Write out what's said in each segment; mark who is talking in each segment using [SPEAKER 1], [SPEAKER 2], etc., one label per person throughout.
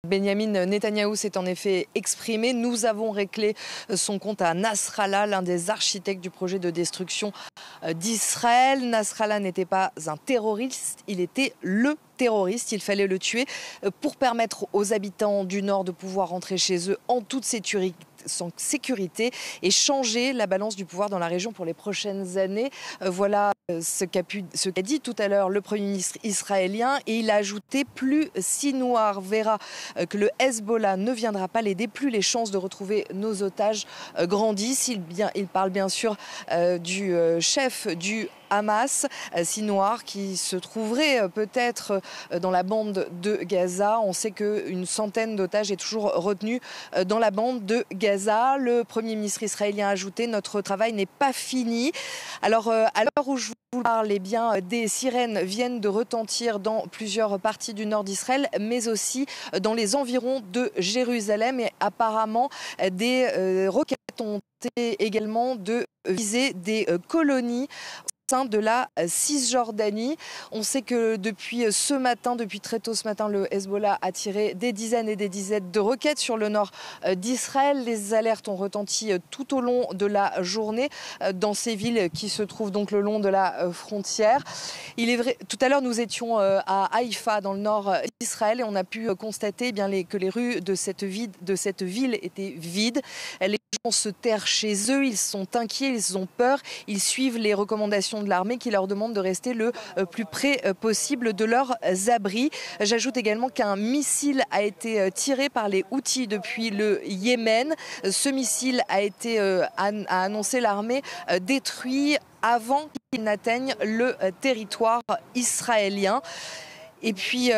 [SPEAKER 1] Benyamin Netanyahou s'est en effet exprimé. Nous avons réglé son compte à Nasrallah, l'un des architectes du projet de destruction d'Israël. Nasrallah n'était pas un terroriste, il était le terroriste. Il fallait le tuer pour permettre aux habitants du Nord de pouvoir rentrer chez eux en toute sécurité et changer la balance du pouvoir dans la région pour les prochaines années. Voilà ce qu'a dit tout à l'heure le Premier ministre israélien, et il a ajouté: plus Sinwar verra que le Hezbollah ne viendra pas l'aider, plus les chances de retrouver nos otages grandissent. Il parle bien sûr du chef du Hamas, Sinwar, qui se trouverait peut-être dans la bande de Gaza. On sait qu'une centaine d'otages est toujours retenue dans la bande de Gaza. Le Premier ministre israélien a ajouté: notre travail n'est pas fini. Alors, à l'heure où je vous parle, eh bien, des sirènes viennent de retentir dans plusieurs parties du nord d'Israël, mais aussi dans les environs de Jérusalem. Et apparemment, des roquettes ont été également de viser des colonies sein de la Cisjordanie. On sait que depuis très tôt ce matin, le Hezbollah a tiré des dizaines et des dizaines de roquettes sur le nord d'Israël. Les alertes ont retenti tout au long de la journée dans ces villes qui se trouvent donc le long de la frontière. Il est vrai, tout à l'heure nous étions à Haïfa dans le nord d'Israël, et on a pu constater que les rues de cette ville étaient vides. Les gens se terrent chez eux, ils sont inquiets, ils ont peur, ils suivent les recommandations de l'armée qui leur demande de rester le plus près possible de leurs abris. J'ajoute également qu'un missile a été tiré par les Houthis depuis le Yémen. Ce missile a annoncé l'armée, détruit avant qu'il n'atteigne le territoire israélien. Et puis,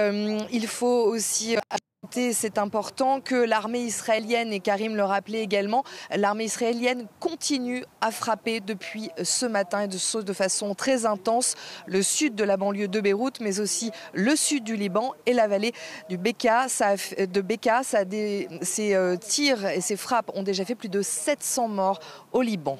[SPEAKER 1] il faut aussi ajouter, c'est important, que l'armée israélienne, et Karim le rappelait également, l'armée israélienne continue à frapper depuis ce matin et de façon très intense le sud de la banlieue de Beyrouth, mais aussi le sud du Liban et la vallée du Bekaa. Ces tirs et ces frappes ont déjà fait plus de 700 morts au Liban.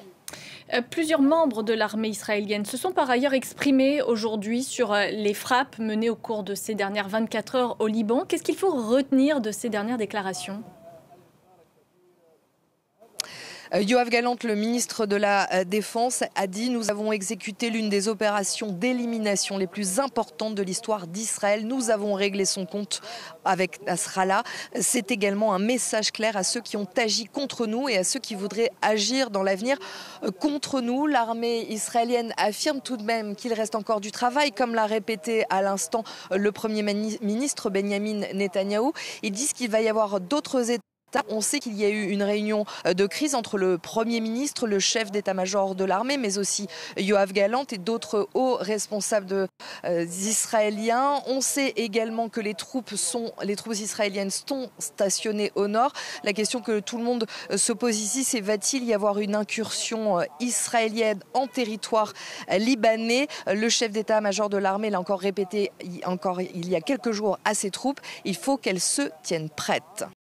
[SPEAKER 2] Plusieurs membres de l'armée israélienne se sont par ailleurs exprimés aujourd'hui sur les frappes menées au cours de ces dernières 24 heures au Liban. Qu'est-ce qu'il faut retenir de ces dernières déclarations ?
[SPEAKER 1] Yoav Gallant, le ministre de la Défense, a dit: nous avons exécuté l'une des opérations d'élimination les plus importantes de l'histoire d'Israël. Nous avons réglé son compte avec Nasrallah. C'est également un message clair à ceux qui ont agi contre nous et à ceux qui voudraient agir dans l'avenir contre nous. L'armée israélienne affirme tout de même qu'il reste encore du travail, comme l'a répété à l'instant le Premier ministre Benyamin Netanyahou. Ils disent qu'il va y avoir d'autres étapes. On sait qu'il y a eu une réunion de crise entre le Premier ministre, le chef d'état-major de l'armée, mais aussi Yoav Gallant et d'autres hauts responsables israéliens. On sait également que les troupes israéliennes sont stationnées au nord. La question que tout le monde se pose ici, c'est: va-t-il y avoir une incursion israélienne en territoire libanais? Le chef d'état-major de l'armée l'a encore répété il y a quelques jours à ses troupes: il faut qu'elles se tiennent prêtes.